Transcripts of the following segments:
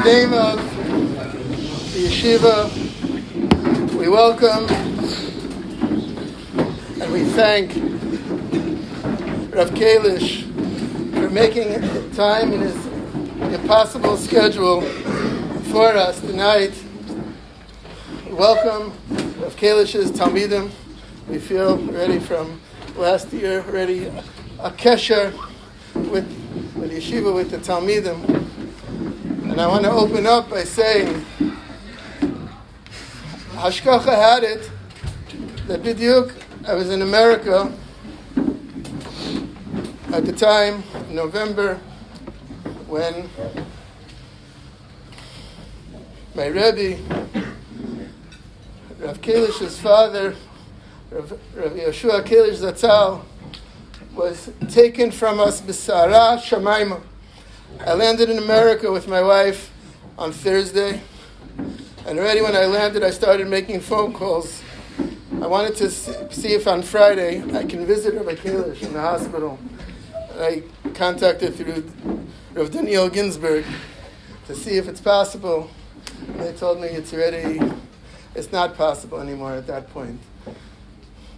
name of the Yeshiva, we welcome and we thank Rav Kalish for making time in his impossible schedule for us tonight. We welcome Rav Kalish's Talmidim. We feel ready from last year, already a kesher with Yeshiva, with the Talmidim. And I want to open up by saying, Hashkacha had it that B'diuk, I was in America at the time, in November, when my Rabbi, Rav Kalish's father, Rav Yoshua Kalish Zatzal, was taken from us b'sara shamayma. I landed in America with my wife on Thursday, and already when I landed, I started making phone calls. I wanted to see if on Friday I can visit Rabbi Kalish in the hospital. I contacted through Rav Daniel Ginsburg to see if it's possible. And they told me it's not possible anymore at that point.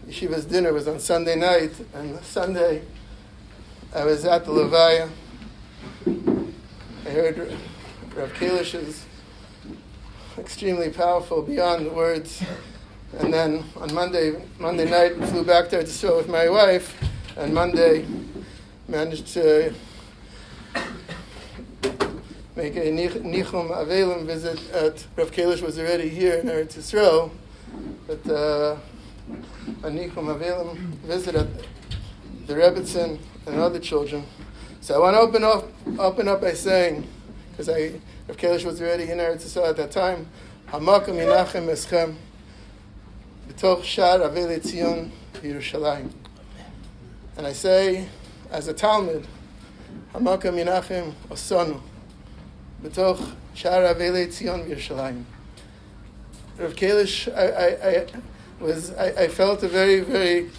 Yeshiva's dinner was on Sunday night, and Sunday I was at the Levaya. I heard Rav Kalish's extremely powerful, beyond words. And then on Monday night, we flew back to Israel with my wife, and Monday managed to make a Nichum Avelim visit at Rav Kalish was already here in Eretz Yisrael, but a Nichum Avelim visit at the Rebbitzin and other children. So I want to open up by saying, because Rav Kalish was already in Eretz Yisrael at that time, Hamakom Yinachem Eschem B'toch Sha'ar Avei Tzion Yerushalayim. And I say, as a Talmud, Hamakom Yinachem Osonu B'toch Sha'ar Avei Tzion Yerushalayim. Rav Kalish, I felt a very, very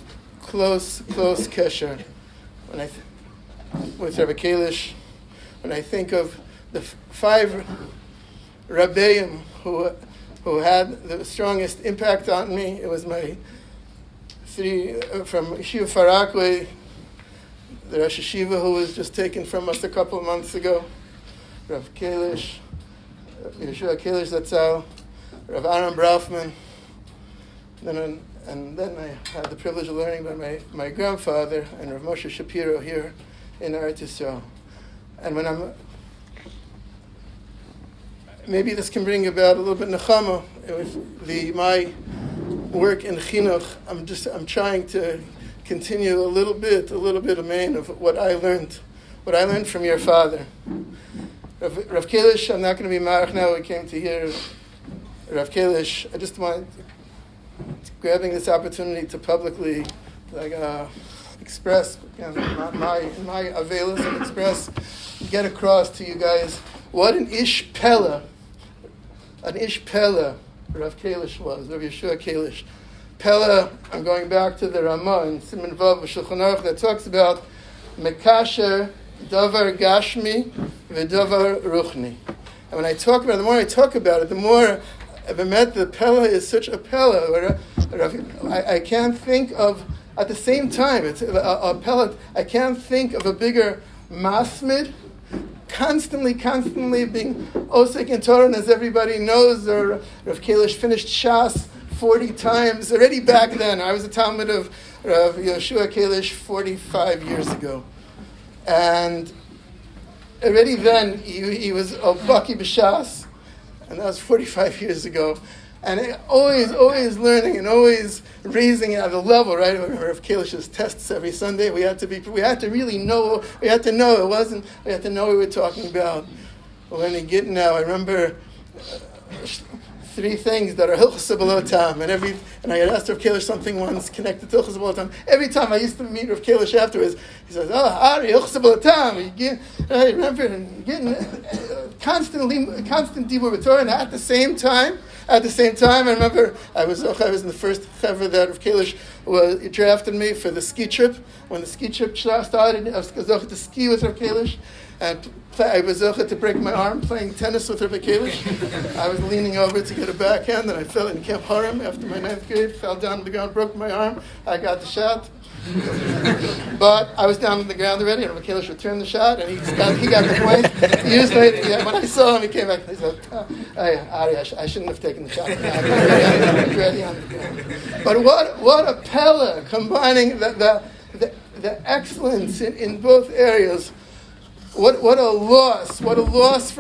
close kesher with Rabbi Kalish. When I think of the five Rabbeim who had the strongest impact on me, it was my three from Shiur Farakwe, the Rosh Yeshiva who was just taken from us a couple of months ago, Rav Kalish, Yeshua Kalish Zatzal, Rav Aaron Brafman, and then I had the privilege of learning by my grandfather and Rav Moshe Shapiro here in Eretz Yisrael. And when maybe this can bring about a little bit nechama with my work in chinuch. I'm trying to continue a little bit of main of what I learned from your father. Rav Kalish, I'm not going to be marach now. We came to hear Rav Kalish. I just want grabbing this opportunity to publicly express, my availance and get across to you guys what an ish pella Rav Kalish was, Rav Yeshua Kalish. Pella, I'm going back to the Ramah in Siman Vav Shulchan Aruch that talks about Mekasher Davar Gashmi V'Davar Ruchni. And when I talk about it, the more I talk about it, the more I've met the Pella is such a Pella. I can't think of, at the same time, it's a Pella, I can't think of a bigger masmid, constantly being osek in Torah, and as everybody knows, Rav Kalish finished Shas 40 times already back then. I was a Talmud of Rav Yoshua Kalish 45 years ago, and already then he was a baki b'Shas, and that was 45 years ago. And always learning and always raising at the level, right? I remember Rav Kalish's tests every Sunday. We had to know what we were talking about. Learning Gittin now. I remember three things that are hilchos b'lotam, and I had asked Rav Kalish something once connected to hilchos b'lotam. Every time I used to meet Rav Kalish afterwards, he says, Ari, hilchos b'lotam. I remember getting constant dibur b'Torah, and at the same time, I remember I was in the first chevra that Rav Kalish drafted me for the ski trip. When the ski trip started, I was going to ski with Rav Kalish. and I was to break my arm playing tennis with Rabbi Kalish. I was leaning over to get a backhand, and I fell in Camp Haram after my 9th grade, fell down on the ground, broke my arm. I got the shot. But I was down on the ground already, and Rabbi Kalish returned the shot, and he got the point. Years later, when I saw him, he came back and he said, "Hey, Ari, I shouldn't have taken the shot. I was already on the ground." But what a pella, combining the excellence in both areas. What a loss for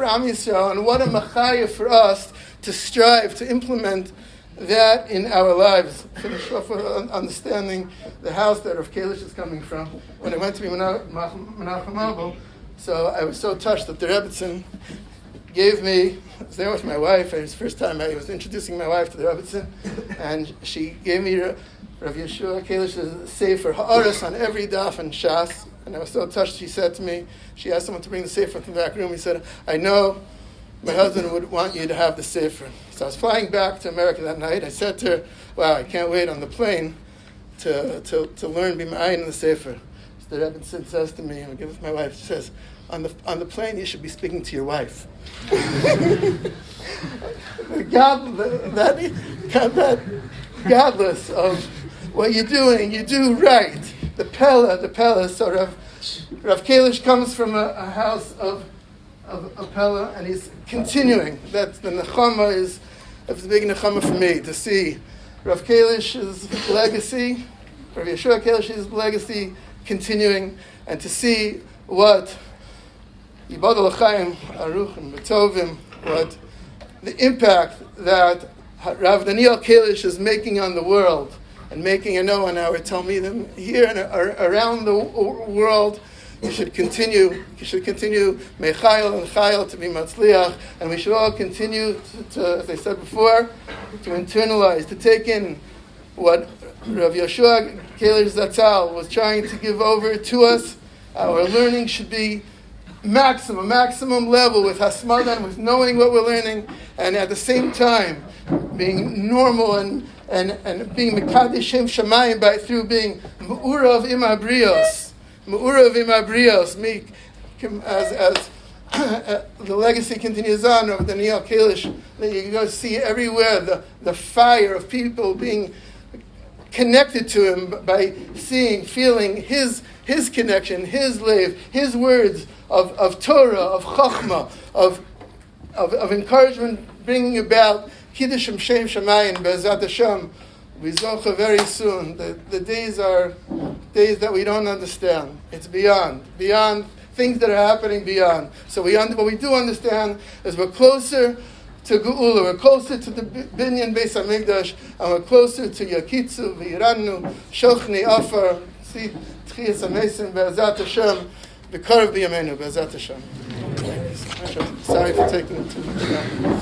Am Yisrael, and what a machaya for us to strive to implement that in our lives. Finish off with understanding the house that Rav Kalish is coming from. When I went to be Menachem Abel, so I was so touched that the Rebbitzin gave me, I was there with my wife, it was the first time I was introducing my wife to the Rebbitzin, and she gave me Rav Yeshua Kalish's Sefer Ha'aras on every daf and Shas, and I was so touched. She said to me, she asked someone to bring the Sefer from the back room. He said, "I know my husband would want you to have the Sefer." So I was flying back to America that night. I said to her, "Wow, I can't wait on the plane to learn B'ma'ayin in the Sefer." So the Rebbe says to me, and I give it to my wife, she says, on the plane you should be speaking to your wife. that godless of what you're doing, you do right. The Pella, so Rav Kalish comes from a house of Pella, and he's continuing. That's the nechama is a big nechama for me to see Rav Kalish's legacy, Rav Yeshua Kalish's legacy continuing, and to see what Yibad L'chaim Aruchim B'Tovim, what the impact that Rav Daniel Kalish is making on the world, and making, I know, in our Talmidim here and around the world. You should continue Mechayel and Chayel to be Matzliach, and we should all continue to, as I said before, to internalize, to take in what Rav Yeshua Kalish Zatzal was trying to give over to us. Our learning should be maximum level, with hasmadan, with knowing what we're learning, and at the same time being normal and being Mekadesh Shamayim through being Me'urav Imabrios, as the legacy continues on of Daniel Kalish, that you go see everywhere the fire of people being connected to him by seeing, feeling his connection, his leiv, his words of Torah, of Chachma, of encouragement, bringing about Kiddush Shem Shamayim Be'ezat Hashem. We zocha very soon. The days are days that we don't understand. It's beyond things that are happening beyond. So what we do understand is we're closer to Geula, we're closer to the Binyan Beis HaMikdash, and we're closer to Yakitzu, V'Yiranu, Shochni, Afar, See, Tchias HaMesim, Be'ezat Hashem, V'Karav B'Yameinu, Be'ezat Hashem. Sorry for taking too much time.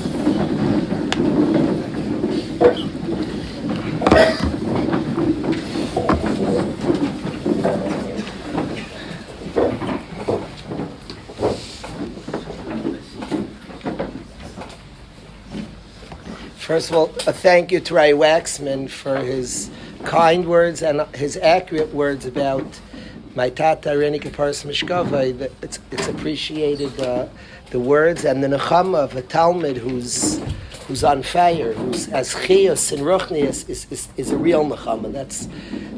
First of all, a thank you to Ray Waxman for his kind words and his accurate words about my tata Reni Kaparas Mishkava. It's appreciated, the words and the nechama of a Talmud who's on fire, who's as chiyus and ruchnius is a real nechama.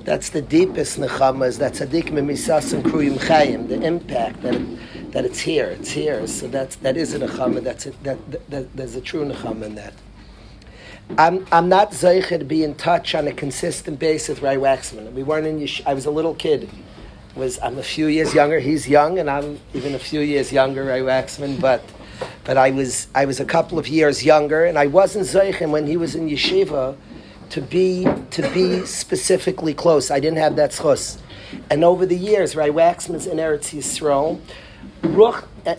That's the deepest nechama. Is that tzaddik memisas and kruyim chayim. The impact that it's here. It's here. So that is a nechama. There's a true nechama in that. I'm not zeicher to be in touch on a consistent basis with Ray Waxman. We weren't in I was a little kid. I'm a few years younger. He's young, and I'm even a few years younger, Ray Waxman. But I was a couple of years younger, and I wasn't zeicher when he was in yeshiva to be specifically close. I didn't have that schus. And over the years, Ray Waxman's in Eretz Yisrael,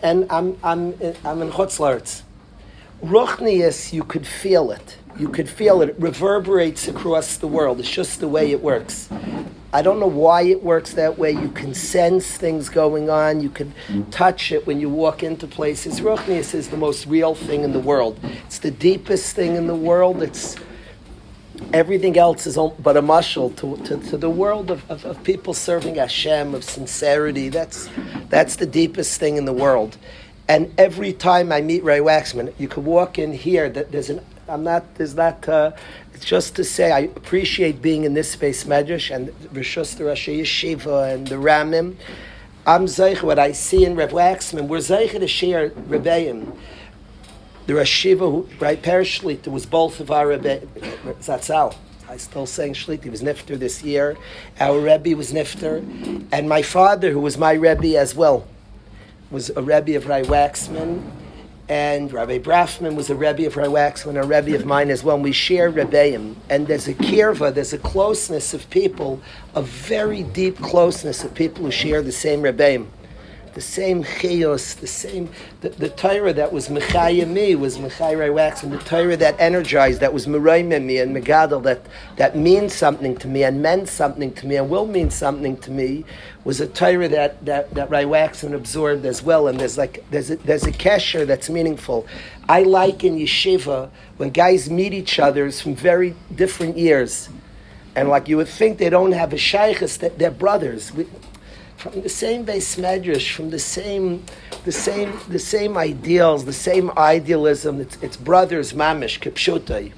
and I'm in Chutz La'aretz. Ruchnius, you could feel it. You could feel it. It reverberates across the world. It's just the way it works. I don't know why it works that way. You can sense things going on. You can touch it when you walk into places. Ruchnius is the most real thing in the world. It's the deepest thing in the world. It's everything else is but a mashal to the world of people serving Hashem, of sincerity. That's the deepest thing in the world. And every time I meet Ray Waxman, you could walk in here. It's just to say I appreciate being in this space medrash and Rishus the Rosh Yeshiva and the Ramim. I'm zeich what I see in Reb Waxman. We're zeich to share Rebbeim. The Rosh Yeshiva, who right Perish Shlita, was both of our Rebbe Zatzal. I still saying Shlita. He was nifter this year. Our Rebbe was nifter, and my father, who was my Rebbe as well, was a Rebbe of Rai Waxman, and Rabbi Brafman was a Rebbe of Rai Waxman, a Rebbe of mine as well. And we share Rebbeim, and there's a kirva, there's a closeness of people, a very deep closeness of people who share the same Rebbeim. The same chiyos, the Torah that was mechayim me was mechayim wax, and the Torah that energized, that was meraymim me and megadol, that means something to me and meant something to me and will mean something to me, was a Torah that Rai Waxman absorbed as well. And there's a kesher that's meaningful. I like in yeshiva when guys meet each other from very different years, and like you would think they don't have a shaykhus, that they're brothers. From the same base medrash, from the same ideals, the same idealism. It's brothers mamish kipshutai,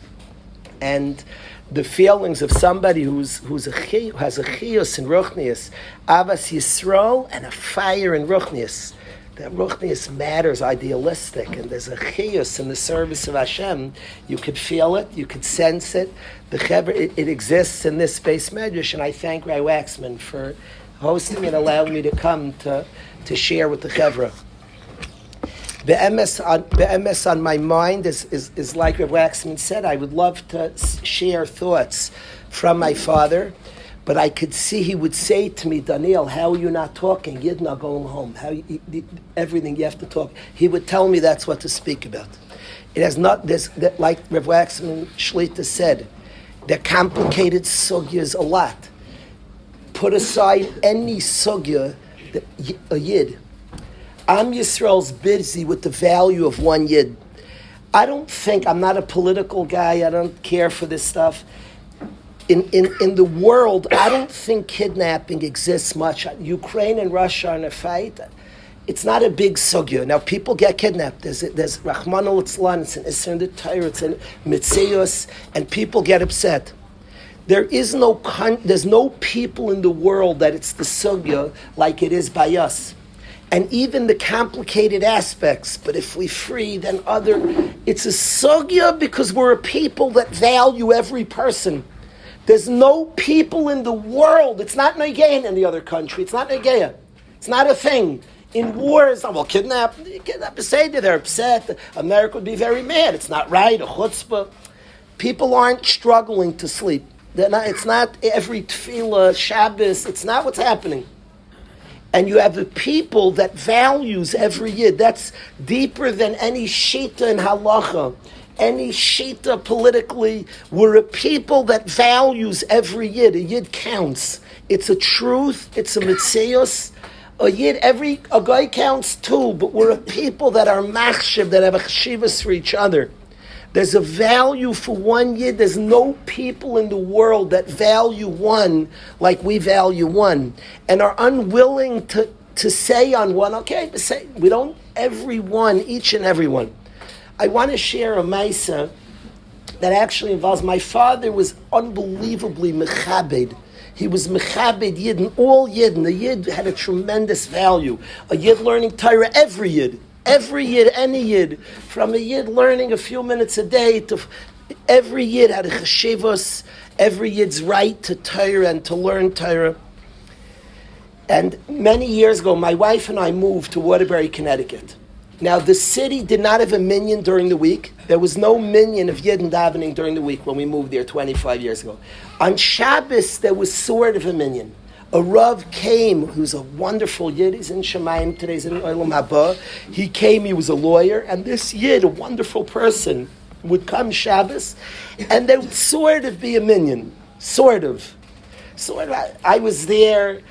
and the feelings of somebody who has a chiyus in ruchnius, avas yisrael, and a fire in ruchnius. That ruchnius matters, idealistic, and there's a chiyus in the service of Hashem. You could feel it, you could sense it. The chever, it exists in this space medrash, and I thank Rai Waxman for hosting and allowing me to come to share with the chevra. Be'emes on my mind is like Rabbi Waxman said. I would love to share thoughts from my father, but I could see he would say to me, Daniel, how are you not talking? You're not going home. Everything you have to talk. He would tell me that's what to speak about. It has not this, like Rabbi Waxman Shlita said, they're complicated sugyas a lot. Put aside any sugya, a yid. Am Yisrael's busy with the value of one yid. I'm not a political guy, I don't care for this stuff. In the world, I don't think kidnapping exists much. Ukraine and Russia are in a fight. It's not a big sugya. Now, people get kidnapped. There's Rahman al-Islan, it's an Isra in the Torah, it's in Mitzios, and people get upset. There's no people in the world that it's the sugya like it is by us. And even the complicated aspects, but if we free, then it's a sugya because we're a people that value every person. There's no people in the world, it's not Negein in the other country, it's not Negein. It's not a thing. In wars, kidnap Beseda, they're upset, America would be very mad, it's not right, a chutzpah. People aren't struggling to sleep. It's not every tefillah, Shabbos, it's not what's happening. And you have the people that values every yid. That's deeper than any shita in halacha, any shita politically. We're a people that values every yid. A yid counts. It's a truth, it's a mitzios. A guy counts too, but we're a people that are machshav, that have a chshivas for each other. There's a value for one yid. There's no people in the world that value one like we value one, and are unwilling to say on one, okay, say, we don't, everyone, each and every one. I want to share a maisa that actually involves, my father was unbelievably mechabed. He was mechabed yidden, all yidden. The yid had a tremendous value. A yid learning Torah, every yid, any yid, from a yid learning a few minutes a day to every yid had a cheshivos, every yid's right to Torah and to learn Torah. And many years ago, my wife and I moved to Waterbury, Connecticut. Now, the city did not have a minyan during the week. There was no minyan of yidden davening during the week when we moved there 25 years ago. On Shabbos, there was sort of a minyan. A Rav came, who's a wonderful Yid, he's in Shemayim today, he's in Olam Haba. He came, he was a lawyer, and this Yid, a wonderful person, would come Shabbos, and there would sort of be a minyan. Sort of. I was there.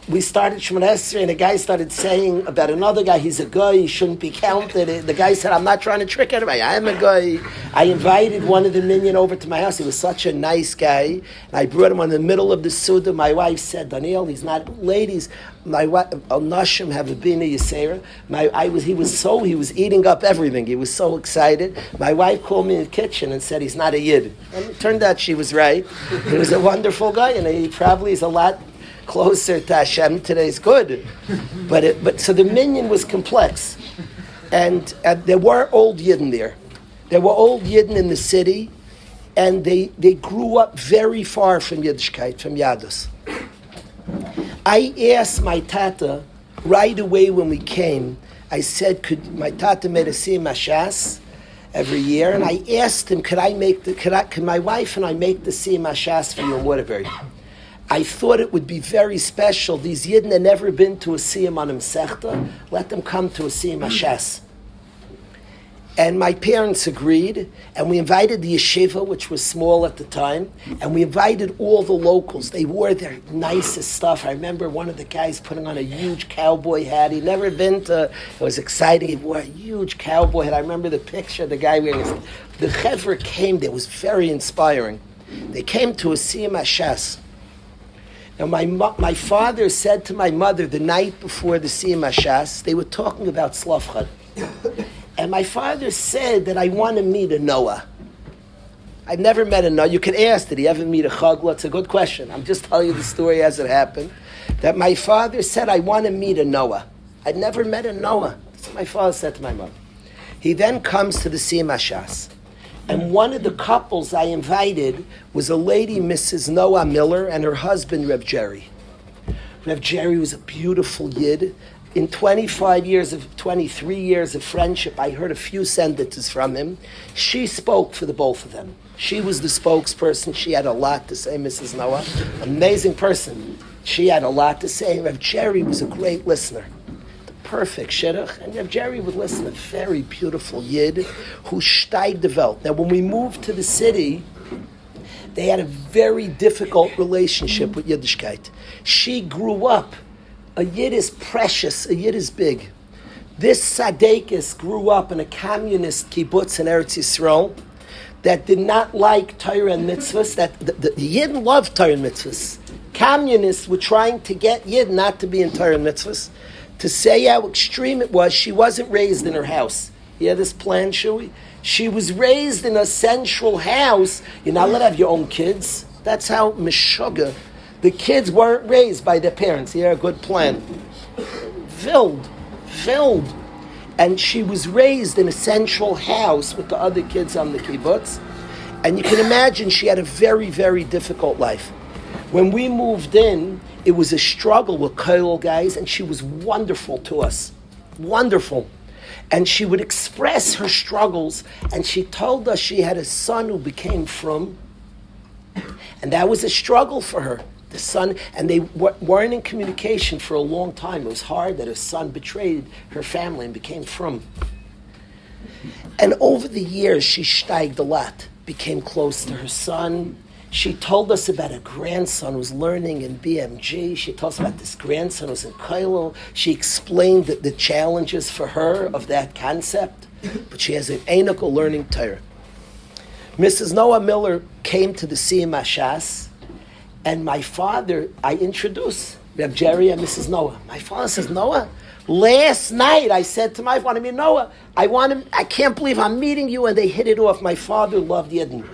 we started Shemoneh Esrei, and a guy started saying about another guy, he's a guy, he shouldn't be counted. The guy said, I'm not trying to trick anybody, I am a guy. I invited one of the minyan over to my house. He was such a nice guy. And I brought him in the middle of the Suda. My wife said, Daniel, he's not, ladies, my wife, Al-Nashim have a bina Yisera. He was eating up everything. He was so excited. My wife called me in the kitchen and said, he's not a Yid. And it turned out she was right. He was a wonderful guy, and he probably is a lot closer to Hashem today. Is good, but so the minyan was complex, and there were old Yidden there. There were old Yidden in the city, and they grew up very far from Yiddishkeit, from Yadus. I asked my tata right away when we came. I said, could my tata made a siyum hashas every year, and I asked him, could my wife and I make the siyum hashas for you in Waterbury? I thought it would be very special. These Yidden had never been to a siyum on a Masechta. Let them come to a siyum hashas. And my parents agreed, and we invited the Yeshiva, which was small at the time, and we invited all the locals. They wore their nicest stuff. I remember one of the guys putting on a huge cowboy hat. He'd never been to, it was exciting. He wore a huge cowboy hat. I remember the picture of the guy wearing his, the Chevra came there. It was very inspiring. They came to a siyum hashas. Now, my father said to my mother the night before the siyum hashas, they were talking about Slavchad. And my father said that I want to meet a Noah. I've never met a Noah. You can ask, did he ever meet a Chagla? It's a good question. I'm just telling you the story as it happened. That my father said, I want to meet a Noah. I'd never met a Noah. That's what my father said to my mother. He then comes to the siyum hashas. And one of the couples I invited was a lady, Mrs. Noah Miller, and her husband, Reb Jerry. Reb Jerry was a beautiful Yid. In 23 years of friendship, I heard a few sentences from him. She spoke for the both of them. She was the spokesperson. She had a lot to say, Mrs. Noah. Amazing person. She had a lot to say. Reb Jerry was a great listener. Perfect shidduch, and Reb Jerry would listen. A very beautiful Yid who steig the Welt. Now, when we moved to the city, they had a very difficult relationship with Yiddishkeit. She grew up. A Yid is precious. A Yid is big. This Sadekis grew up in a communist kibbutz in Eretz Yisrael that did not like Torah and mitzvahs. That the Yid loved Torah and mitzvahs. Communists were trying to get Yid not to be in Torah and mitzvahs. To say how extreme it was, she wasn't raised in her house. You hear this plan, Shui? She was raised in a central house. You're not allowed to have your own kids. That's how Meshuggah. The kids weren't raised by their parents. You hear a good plan. Filled. And she was raised in a central house with the other kids on the kibbutz. And you can imagine she had a very, very difficult life. When we moved in, it was a struggle with Kalish guys, and she was wonderful to us. Wonderful. And she would express her struggles, and she told us she had a son who became frum, and that was a struggle for her. The son, and they weren't in communication for a long time. It was hard that her son betrayed her family and became frum. And over the years, she steiged a lot, became close to her son. She told us about a grandson who was learning in BMG. She told us about this grandson who was in Kalish. She explained the challenges for her of that concept, but she has an enical learning Torah. Mrs. Noah Miller came to the siyum hashas, and my father, I introduced Reb Jerry and Mrs. Noah. My father says, Noah, last night I said to my father, I mean, Noah, I can't believe I'm meeting you, and they hit it off. My father loved Yidden.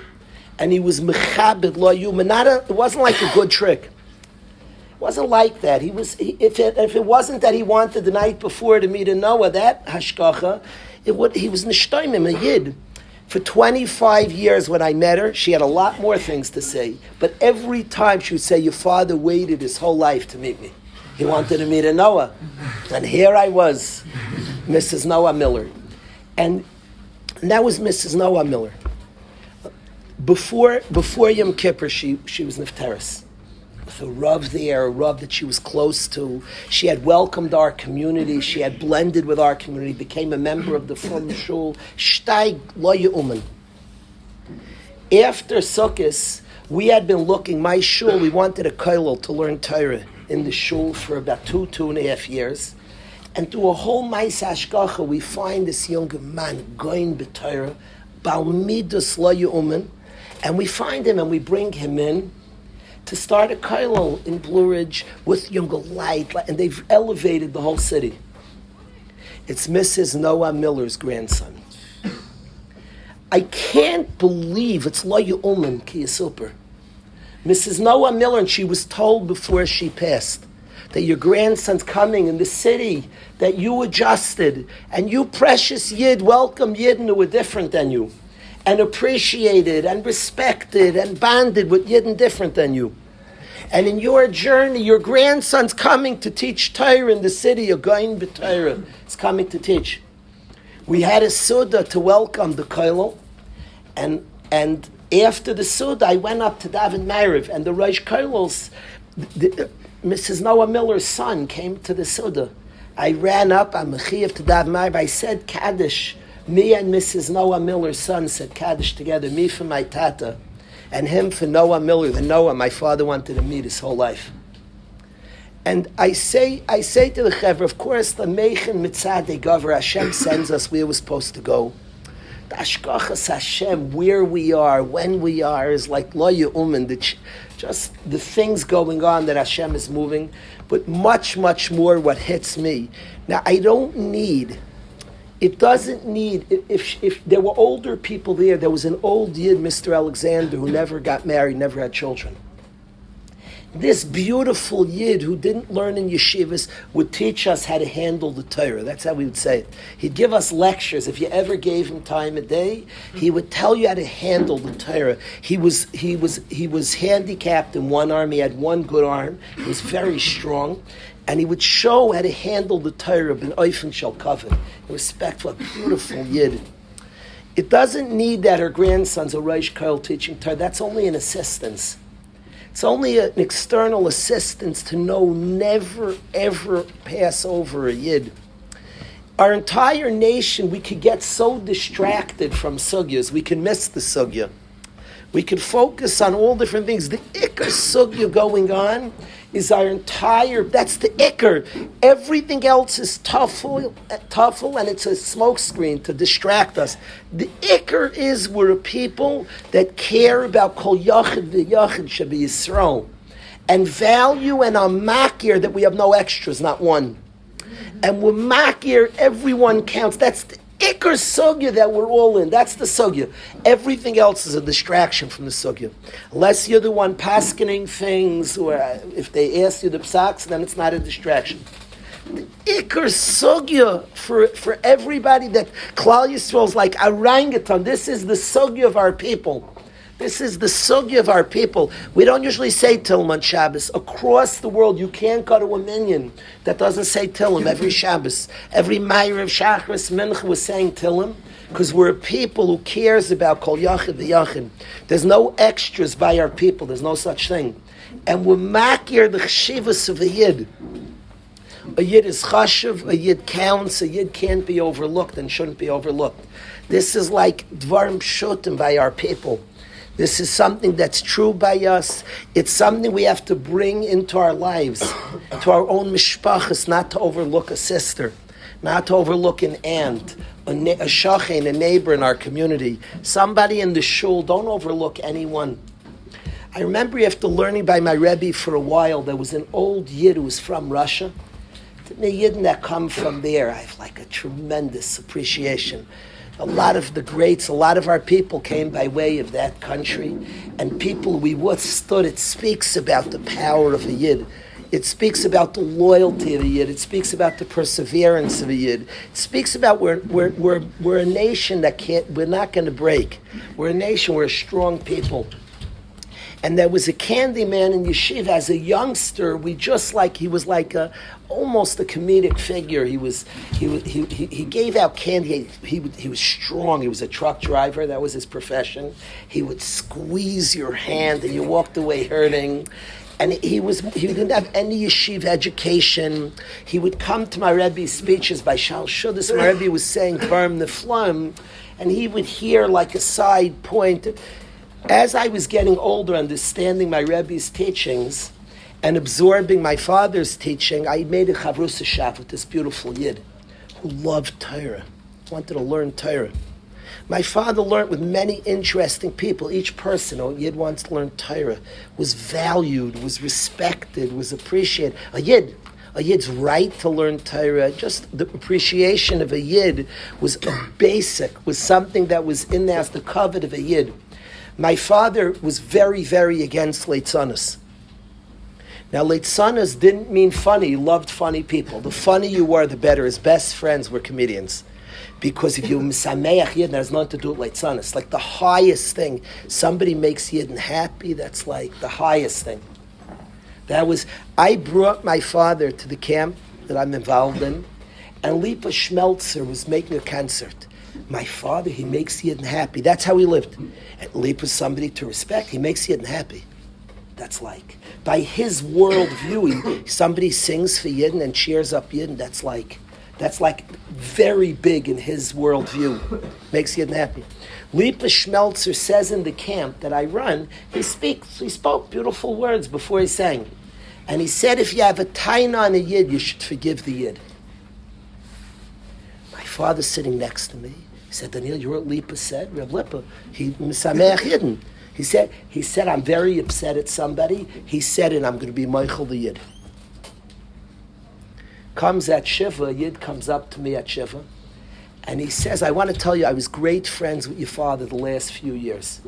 And he was mechabed lo yuma. It wasn't like a good trick. It wasn't like that. If it wasn't that he wanted the night before to meet a Noah, that hashkacha, he was nishtoimim, a Yid. For 25 years when I met her, she had a lot more things to say. But every time she would say, your father waited his whole life to meet me. He wanted to meet a Noah. And here I was, Mrs. Noah Miller. And that was Mrs. Noah Miller. Before Yom Kippur, she was nifteris. With a Rav there, a Rav that she was close to. She had welcomed our community. She had blended with our community, became a member of the Frum Shul. Steig lo yeumen. After Sukkot, we had been looking, my shul, we wanted a kollel to learn Torah in the shul for about 2.5 years. And through a whole Ma'is Hashgacha, we find this young man, Goin B'Torah, Bal Midas Lo Yu'umen, and we find him and we bring him in to start a kollel in Blue Ridge with younger light, and they've elevated the whole city. It's Mrs. Noah Miller's grandson. I can't believe it's Lo Yu'umen Ki Yisupar. Mrs. Noah Miller, and she was told before she passed that your grandson's coming in the city that you adjusted, and you precious Yid welcomed Yidden who were different than you, and appreciated and respected and bonded with Yidden different than you. And in your journey, your grandson's coming to teach Torah in the city. You're going to Torah. He's coming to teach. We had a Suda to welcome the kollel, and after the Suda, I went up to David Ma'ariv, and the Rosh Kollels, Mrs. Noah Miller's son, came to the Suda. I ran up, I'm Mechiyev to David Ma'ariv, I said Kaddish. Me and Mrs. Noah Miller's son said Kaddish together, me for my tata, and him for Noah Miller, the Noah my father wanted to meet his whole life. And I say to the Chevra, of course, the Meichen Mitzadei Gover, Hashem sends us where we're supposed to go. The Ashkachas Hashem, where we are, when we are, is like Lo Yu'umen, just the things going on that Hashem is moving, but much, much more what hits me. Now, it doesn't need, if there were older people there was an old Yid, Mr. Alexander, who never got married, never had children. This beautiful Yid who didn't learn in yeshivas would teach us how to handle the Torah. That's how we would say it. He'd give us lectures. If you ever gave him time a day, he would tell you how to handle the Torah. He was handicapped in one arm. He had one good arm. He was very strong. And he would show how to handle the Torah, ben oifen shel kavod, respectful, beautiful Yid. It doesn't need that her grandson's a Rosh Kollel teaching Torah. That's only an assistance. It's only an external assistance to know never, ever pass over a Yid. Our entire nation, we could get so distracted from sugyas, we can miss the sugya. We could focus on all different things. The ikar sugya going on is our entire, that's the ikar. Everything else is tuffle, and it's a smokescreen to distract us. The ikar is we're a people that care about kol yachid v'yachid shebi Yisrael, and value and are makir that we have no extras, not one. And we're makir, everyone counts. That's the ikar sugya that we're all in. That's the sugya. Everything else is a distraction from the sugya. Unless you're the one paskening things, or if they ask you the psaks, then it's not a distraction. The ikar sugya for everybody that Klal Yisrael is like orangutan. This is the sugya of our people. This is the sugya of our people. We don't usually say Tillim on Shabbos. Across the world, you can't go to a minyan that doesn't say Tillim every Shabbos. Every Ma'ariv, Shachris, Mincha was saying Tillim, because we're a people who cares about Kol Yachid V'Yachid. There's no extras by our people. There's no such thing. And we're makir the chshivas of a Yid. A Yid is chashuv, a Yid counts, a Yid can't be overlooked and shouldn't be overlooked. This is like dvarim pshutim by our people. This is something that's true by us. It's something we have to bring into our lives, to our own mishpachas, not to overlook a sister, not to overlook an aunt, a shachen, a neighbor in our community, somebody in the shul. Don't overlook anyone. I remember after learning by my Rabbi for a while, there was an old Yid who was from Russia. The Yidden that come from there, I have like a tremendous appreciation. A lot of the greats, a lot of our people came by way of that country, and people we withstood. It speaks about the power of a Yid. It speaks about the loyalty of a Yid. It speaks about the perseverance of a Yid. It speaks about we're a nation that we're not going to break. We're a nation, we're a strong people. And there was a candy man in Yeshiva as a youngster. He was like almost a comedic figure. He gave out candy. He was strong. He was a truck driver. That was his profession. He would squeeze your hand and you walked away hurting. And he didn't have any yeshiva education. He would come to my Rebbe's speeches by Shal Shudas. My Rebbe was saying Dvarim Neflam, and he would hear like a side point. As I was getting older, understanding my Rebbe's teachings, and absorbing my father's teaching, I made a chavrusa shaf with this beautiful yid who loved Torah, wanted to learn Torah. My father learned with many interesting people. Each person, a yid wants to learn Torah, was valued, was respected, was appreciated. A yid's right to learn Torah, just the appreciation of a yid was a basic, was something that was in there as the covet of a yid. My father was very, very against leitzanas. Now, leitzanas didn't mean funny. He loved funny people. The funnier you were, the better. His best friends were comedians. Because if you misameach yidden, there's nothing to do with leitzanas. It's like the highest thing. Somebody makes yidden happy, that's like the highest thing. I brought my father to the camp that I'm involved in, and Lipa Schmelzer was making a concert. My father, he makes yidden happy. That's how he lived. And Lipa's somebody to respect. He makes yidden happy. That's like, by his world view, somebody sings for yidden and cheers up yidden. That's like very big in his worldview. Makes you happy. Lipa Schmelzer says in the camp that I run, he spoke beautiful words before he sang. And he said, if you have a taina on a yid, you should forgive the yid. My father's sitting next to me. He said, Daniel, you heard what Lipa said? Reb Lipa, he misameach yidden. He said, I'm very upset at somebody. He said, and I'm going to be Michael the yid. Comes at Shiva, Yid comes up to me at Shiva, and he says, I want to tell you, I was great friends with your father the last few years.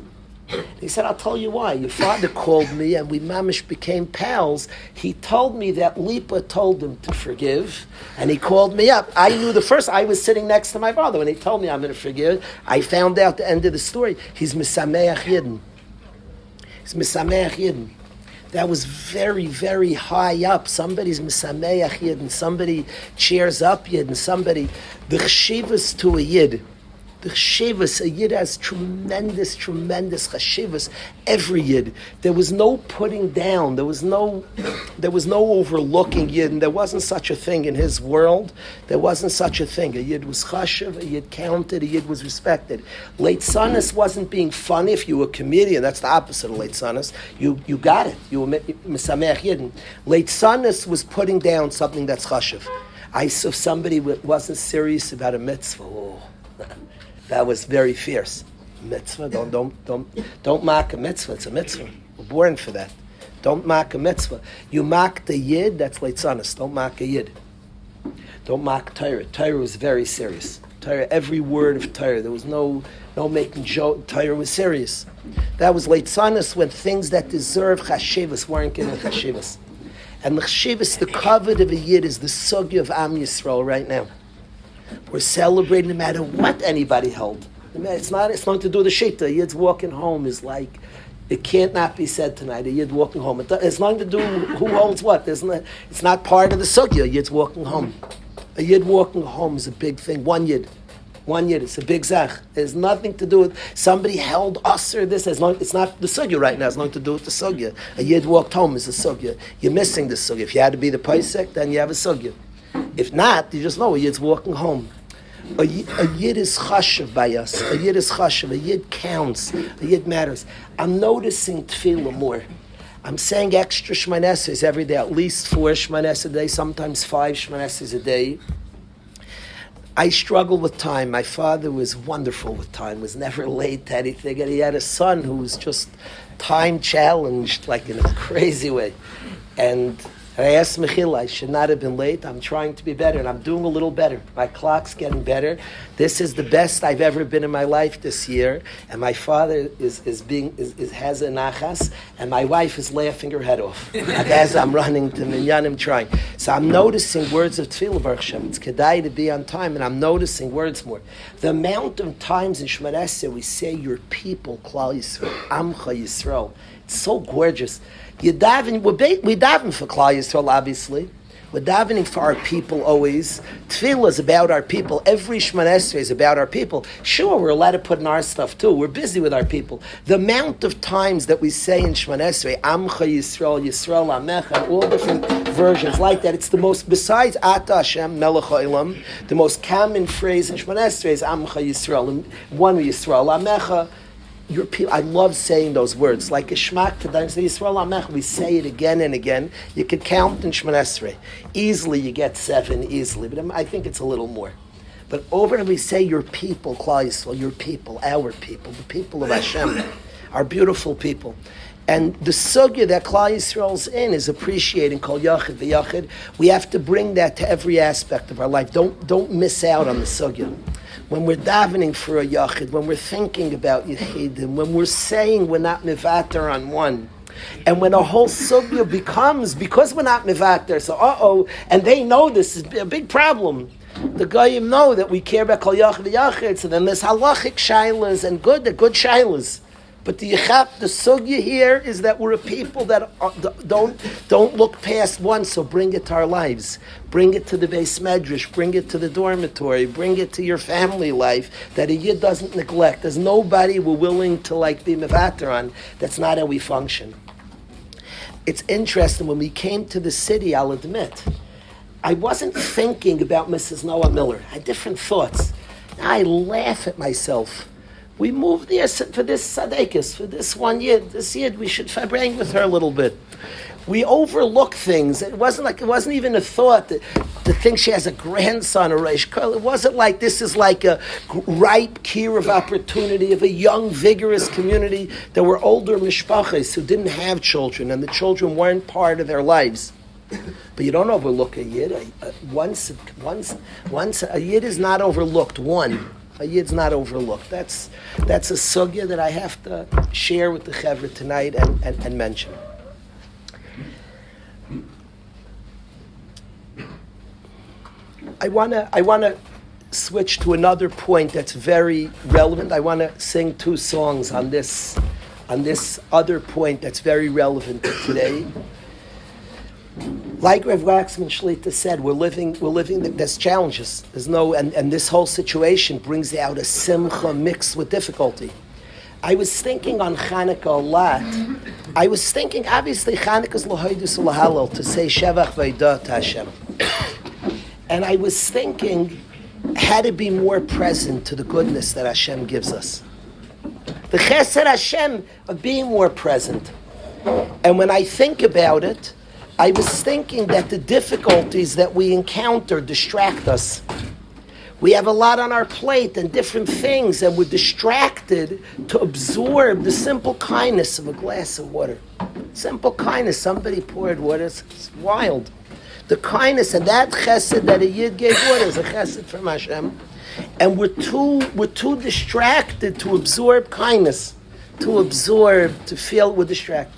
He said, I'll tell you why. Your father called me, and we mamish became pals. He told me that Lipa told him to forgive, and he called me up. I knew I was sitting next to my father. When he told me I'm going to forgive, I found out the end of the story. He's misameach yidden. He's misameach yidden. That was very, very high up. Somebody's misameach yid, and somebody cheers up yid, and somebody, the chshivas to a yid. The chshivas, a yid has tremendous, tremendous chshivas. Every yid. There was no putting down. There was no overlooking yid, and there wasn't such a thing in his world. There wasn't such a thing. A yid was chashiv, a yid counted, a yid was respected. Leitzanas wasn't being funny. If you were a comedian, that's the opposite of leitzanas. You got it. You were misameach yidin. Leitzanas was putting down something that's chashiv. If somebody wasn't serious about a mitzvah, that was very fierce. Mitzvah, don't mock a mitzvah. It's a mitzvah. We're born for that. Don't mock a mitzvah. You mock the yid, that's leitzanas. Don't mock a yid. Don't mock Torah. Torah was very serious. Torah, every word of Torah. There was no making joke. Torah was serious. That was leitzanas when things that deserve chashivas weren't given chashivas. And the chashivas, the covet of a yid, is the sugya of Am Yisrael right now. We're celebrating no matter what anybody held. It's nothing to do with the shita. A yid's walking home is like, it can't not be said tonight. A yid walking home. It's nothing to do who holds what. It's not part of the sugya. A yid's walking home. A yid walking home is a big thing. One yid. It's a big zach. There's nothing to do with somebody held us or this. It's not the sugya right now. It's nothing to do with the sugya. A yid walked home is a sugya. You're missing the sugya. If you had to be the paisek, then you have a sugya. If not, you just know a yid's walking home. A yid is chashiv by us. A yid is chashiv. A yid counts. A yid matters. I'm noticing tefillah more. I'm saying extra shmanesses every day, at least 4 shmanesses a day, sometimes 5 shmanesses a day. I struggle with time. My father was wonderful with time, was never late to anything, and he had a son who was just time challenged, like in a crazy way. And I asked Mechila, I should not have been late. I'm trying to be better, and I'm doing a little better. My clock's getting better. This is the best I've ever been in my life this year. And my father has a nachas, and my wife is laughing her head off as I'm running to minyanim trying. So I'm noticing words of tefillah, Baruch Hashem. It's kedai to be on time, and I'm noticing words more. The amount of times in Shemar Esrei we say your people, Klal Yisrael, Amcha Yisrael. It's so gorgeous. We daven for Klal Yisrael, obviously. We're davening for our people always. Tefillah is about our people. Every Shemar Esrei is about our people. Sure, we're allowed to put in our stuff too. We're busy with our people. The amount of times that we say in Shemar Esrei, Amcha Yisrael, Yisrael Amecha, all different versions like that. It's the most, besides Ata Hashem, Melech HaOlam, the most common phrase in Shemar Esrei is Amcha Yisrael. And one Yisrael Amecha. your people. I love saying those words. Like a Shmak Tadayim Yisrael Amech, we say it again and again. You could count in Shemon Esrei. Easily you get 7, easily. But I think it's a little more. But over and we say your people, Klal Yisrael, your people, our people, the people of Hashem, our beautiful people. And the sugya that Klal Yisrael's in is appreciating Kol Yachid v'Yachid. We have to bring that to every aspect of our life. Don't miss out on the sugya. When we're davening for a Yachid, when we're thinking about Yechidim, when we're saying we're not mivater on one, and when a whole sugya becomes, because we're not mivater, so and they know this is a big problem. The Goyim know that we care about Kol Yachid v'Yachid, so then there's halachic shaylas and good shaylas. But the sugya here is that we're a people that don't look past one, so bring it to our lives. Bring it to the Beis Medrash, bring it to the dormitory, bring it to your family life, that a Yid doesn't neglect. There's nobody we're willing to be mevater on. That's not how we function. It's interesting, when we came to the city, I'll admit, I wasn't thinking about Mrs. Noah Miller. I had different thoughts. I laugh at myself. We moved there for this Sadekis, for this 1 year. This year we should bring with her a little bit. We overlook things. It wasn't even a thought to think she has a grandson or Reish Kol. It wasn't like this is like a ripe key of opportunity of a young, vigorous community. There were older mishpachas who didn't have children, and the children weren't part of their lives. But you don't overlook a Yid. Once a Yid is not overlooked. A Yid's not overlooked. That's a sugya that I have to share with the Chevra tonight and mention. I wanna switch to another point that's very relevant. I wanna sing 2 songs on this other point that's very relevant to today. Like Rav Waxman Shlita said, we're living. There's challenges. And this whole situation brings out a simcha mixed with difficulty. I was thinking on Chanukah a lot. I was thinking, obviously, Chanukah's l'hoidus u'l'halal, to say shevach v'edah to Hashem. And I was thinking how to be more present to the goodness that Hashem gives us. The chesed Hashem of being more present. And when I think about it, I was thinking that the difficulties that we encounter distract us. We have a lot on our plate and different things, and we're distracted to absorb the simple kindness of a glass of water. Simple kindness. Somebody poured water. It's wild. The kindness and that chesed that a Yid gave water is a chesed from Hashem. And we're too distracted to absorb kindness, to feel we're distracted.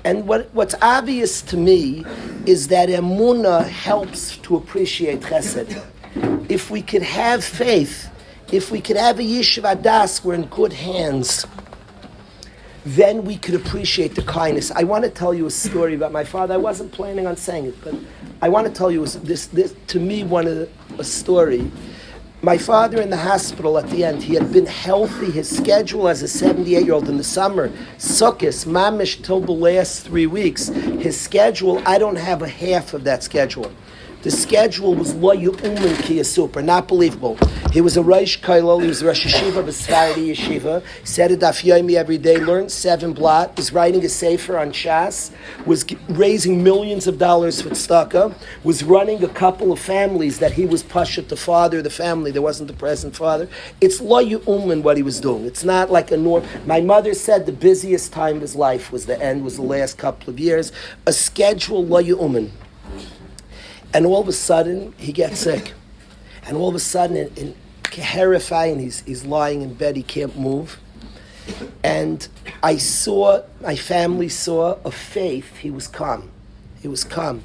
And what's obvious to me is that emunah helps to appreciate chesed. If we could have faith, if we could have a Yeshivat das, we're in good hands, then we could appreciate the kindness. I want to tell you a story about my father. I wasn't planning on saying it, but I want to tell you this to me, a story. My father in the hospital at the end, he had been healthy. His schedule as a 78-year-old in the summer, Sukkot, mamish till the last 3 weeks, his schedule, I don't have a half of that schedule. The schedule was lo yu'umin ki super, not believable. He was a Rosh Kollel, he was a Rosh Yeshiva of a Sephardi Yeshiva, said a Daf Yomi every day, learned 7 blot, was writing a sefer on Shas, was raising millions of dollars for tzedakah, was running a couple of families that he was pashat, the father of the family, there wasn't the present father. It's lo yu'umin what he was doing. It's not like a norm. My mother said the busiest time of his life was the last couple of years. A schedule lo yu'umin. And all of a sudden, he gets sick. And all of a sudden, terrifying, he's lying in bed, he can't move. And my family saw a faith, he was calm. He was calm.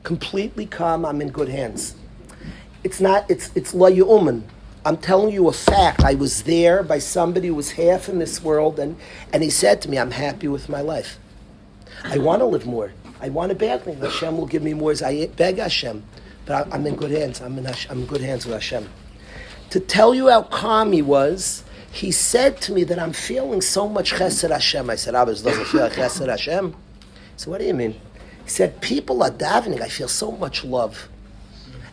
Completely calm, I'm in good hands. It's la yu'uman. I'm telling you a fact. I was there by somebody who was half in this world, and he said to me, I'm happy with my life. I want to live more. I want a bad thing. Hashem will give me more as I beg Hashem. But I'm in good hands. I'm in good hands with Hashem. To tell you how calm he was, he said to me that I'm feeling so much chesed Hashem. I said, Abbas doesn't feel like chesed Hashem. He said, what do you mean? He said, people are davening. I feel so much love.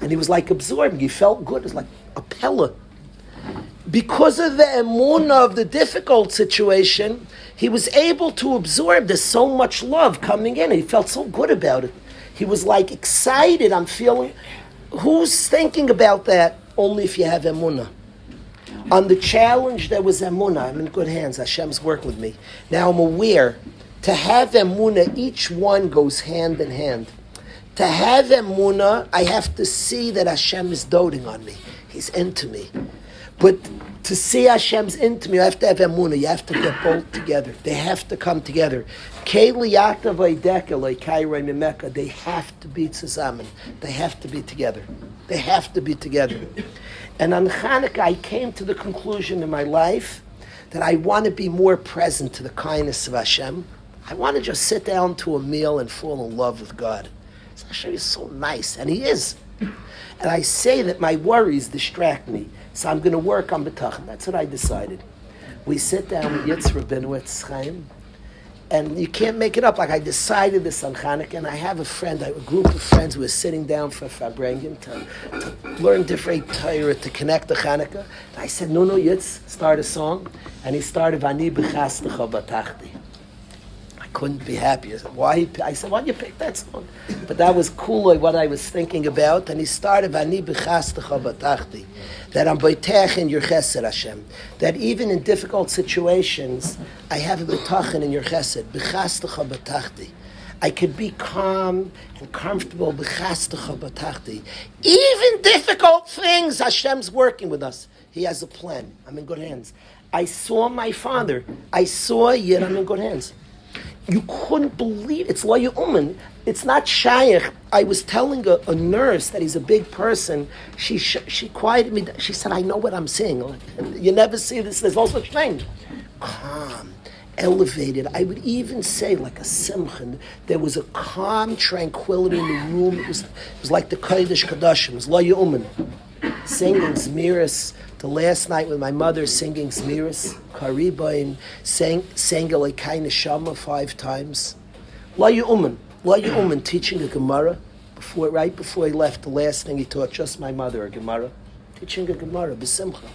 And he was like absorbing. He felt good. It was like a pella. because of the emunah of the difficult situation, he was able to absorb there's so much love coming in. He felt so good about it. He was like excited. I'm feeling. Who's thinking about that? Only if you have emunah. On the challenge, there was emunah. I'm in good hands. Hashem's working with me. Now I'm aware. To have emunah, each one goes hand in hand. To have emunah, I have to see that Hashem is doting on me. He's into me. But to see Hashem's into me, you have to have emunah. You have to get both together. They have to come together. They have to be zusammen. They have to be together. They have to be together. And on Hanukkah, I came to the conclusion in my life that I want to be more present to the kindness of Hashem. I want to just sit down to a meal and fall in love with God. So Hashem is so nice, and He is. And I say that my worries distract me, so I'm going to work on B'tachon. That's what I decided. We sit down with Yitz Rabinowitz Chaim, and you can't make it up. Like I decided this on Hanukkah, and I have a group of friends who are sitting down for Farbrengen to learn different Torah, to connect to Hanukkah. And I said, no, Yitz, start a song. And he started, Vani b'chastecha batachti. Couldn't be happier. Why? I said, why did you pick that song? But that was cool, what I was thinking about. And he started, Ani b'chastecha batachti, that I'm boitech in your chesed, Hashem. That even in difficult situations, I have a betachon in your chesed. B'chastecha batachti. I could be calm and comfortable. B'chastecha batachti. Even difficult things, Hashem's working with us. He has a plan. I'm in good hands. I saw my father. I saw yet I'm in good hands. You couldn't believe it's lo yu'uman. It's not shaykh. I was telling a nurse that he's a big person. She quieted me. She said, "I know what I'm seeing. You never see this. There's no such thing. Calm, elevated. I would even say like a simcha. There was a calm tranquility in the room. It was like the Kalish Kadashim. It was lo yu'uman. Singing Zmiris. The last night with my mother singing Zmiris, Karibain, sang Elekai Neshama 5 times. La Yu'uman, teaching a Gemara, right before he left, the last thing he taught, just my mother, a Gemara. Teaching a Gemara, B'simcha.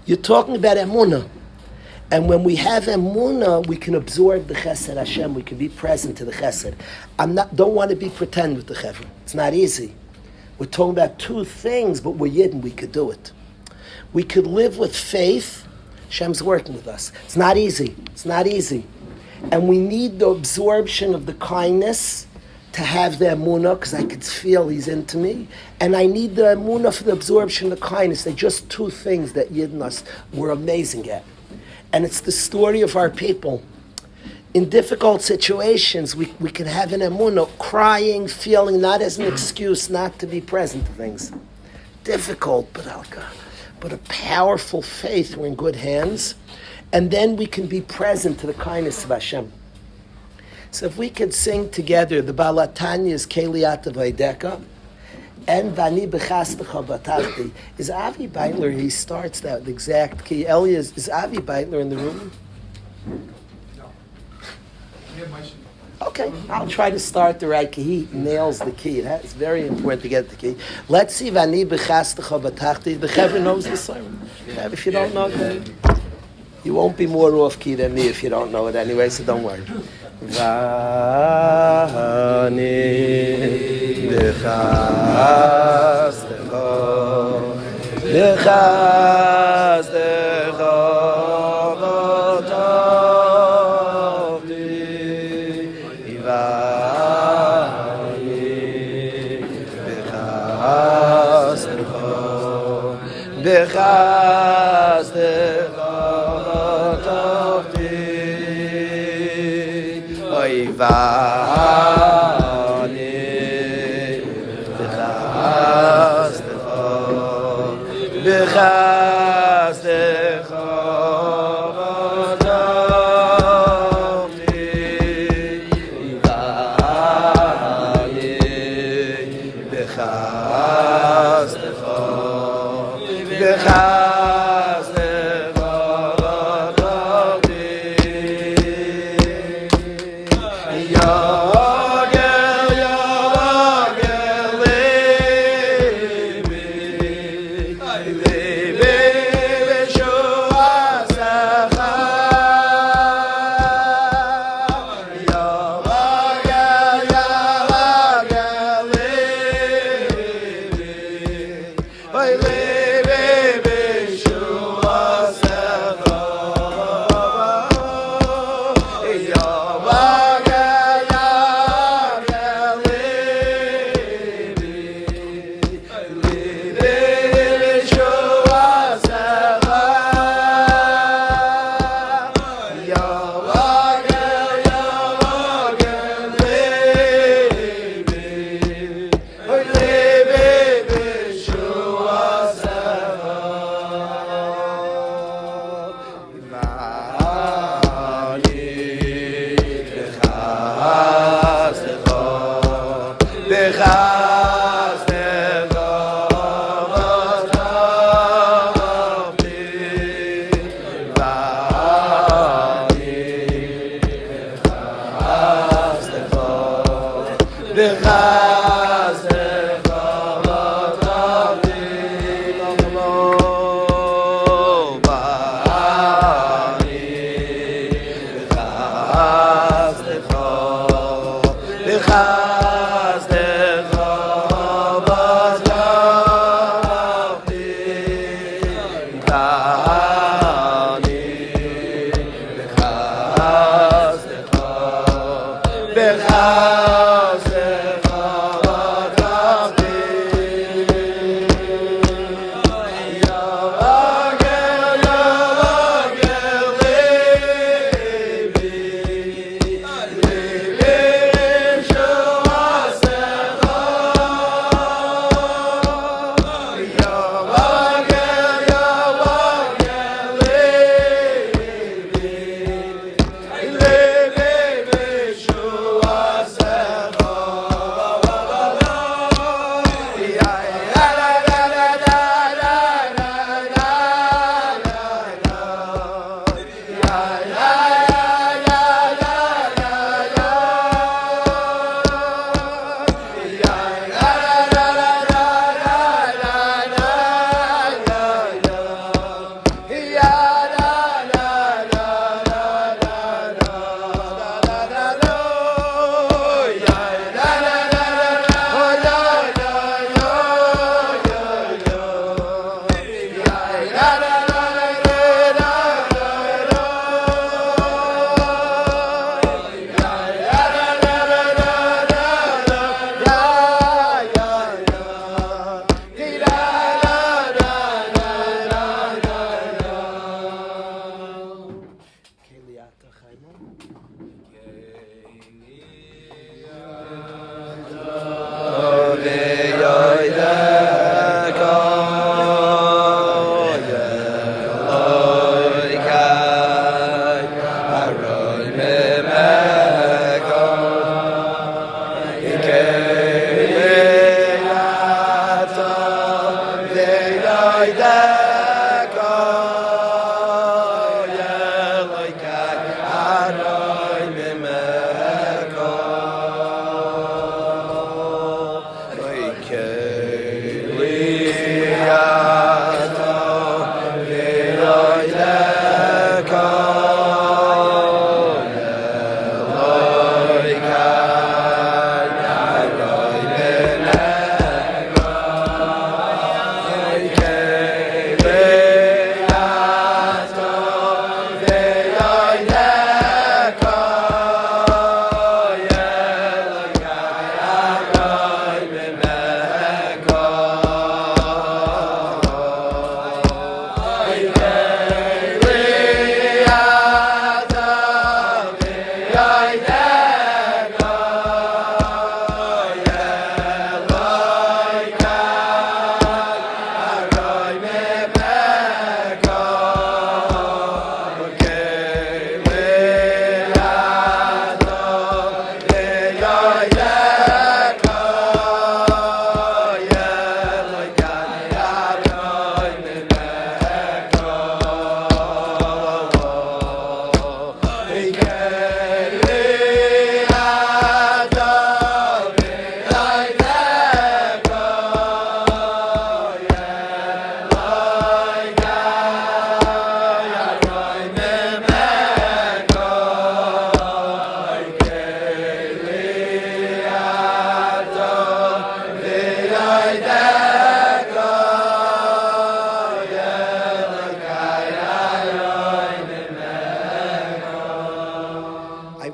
You're talking about Emunah. And when we have Emunah, we can absorb the Chesed Hashem, we can be present to the Chesed. Don't want to be pretend with the Chevra. It's not easy. We're talking about 2 things, but we're Yidden, we could do it. We could live with faith. Hashem's working with us. It's not easy. And we need the absorption of the kindness to have the emunah, because I could feel He's into me. And I need the emunah for the absorption of the kindness. They're just 2 things that Yid and us were amazing at. And it's the story of our people. In difficult situations, we can have an emunah, crying, feeling, not as an excuse not to be present to things. Difficult, but a powerful faith. We're in good hands. And then we can be present to the kindness of Hashem. So if we could sing together, the Balatanya's Keliata Vaideka and Vani B'chastecha Batachti. Is Avi Beitler, he starts that the exact key. Elias, is Avi Beitler in the room? No. Okay, I'll try to start the right key. He nails the key. It's very important to get the key. Let's see. Vani b'chastecha batachti. The Chevra knows the song. If you don't know it, you won't be more off key than me if you don't know it anyway. So don't worry. Vani b'chastecha Yo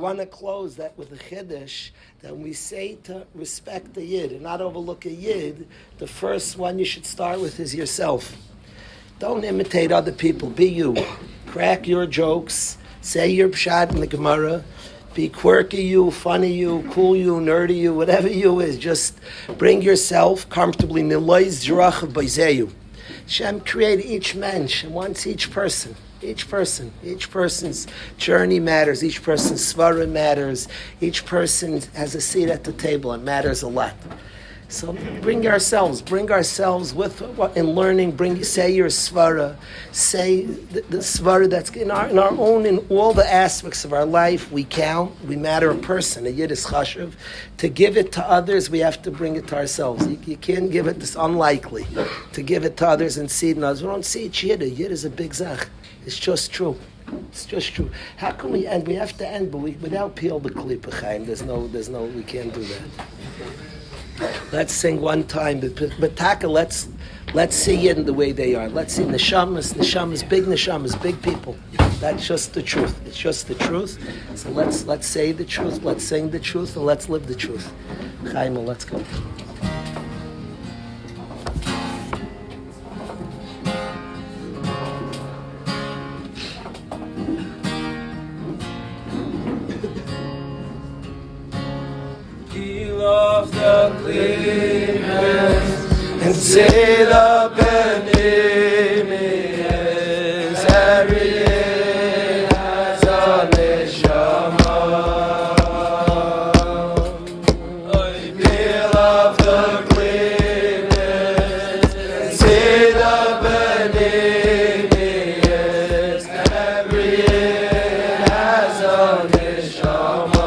want to close that with a chiddush that when we say to respect the Yid and not overlook a Yid, the first one you should start with is yourself. Don't imitate other people. Be you. Crack your jokes. Say your pshat in the Gemara. Be quirky you, funny you, cool you, nerdy you, whatever you is. Just bring yourself comfortably. Hashem created each mensch and wants each person. Each person's journey matters. Each person's svara matters. Each person has a seat at the table. It matters a lot. So bring ourselves with in learning. Say your svara. Say the svara that's in our own, in all the aspects of our life. We count. We matter a person. A yid is chashuv. To give it to others, we have to bring it to ourselves. You can't give it. It's unlikely to give it to others and see it in others. We don't see each yid. A yid is a big zach. It's just true. It's just true. How can we end? We have to end, but without peel the klipa chaim. There's no. We can't do that. Let's sing one time, but Taka, let's see it in the way they are. Let's see neshamas, big neshamas, big people. That's just the truth. It's just the truth. So let's say the truth. Let's sing the truth, and let's live the truth. Chaim, let's go. Of the cleanness and say the Benimias every day has a neshama. Feel of the cleanness and say the Benimias every day has a neshama.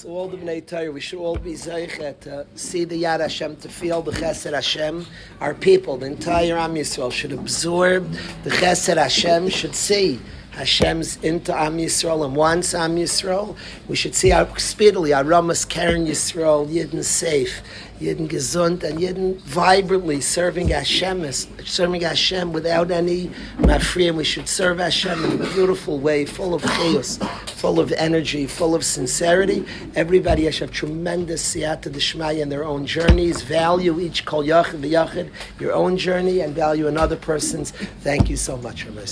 All the Bnei Torah, we should all be zeichet to see the Yad Hashem, to feel the Chesed Hashem. Our people, the entire Am Yisrael, should absorb the Chesed Hashem, should see Hashem's into Am Yisrael and wants Am Yisrael. We should see how speedily our Ramas Karen Yisrael, Yidden safe, Yidden gesund, and Yidden vibrantly serving Hashem without any mafriya. We should serve Hashem in a beautiful way, full of chaos, full of energy, full of sincerity. Everybody has tremendous siyata d'shmaya in their own journeys. Value each kol yachid v'yachid, your own journey, and value another person's. Thank you so much, Rabbi.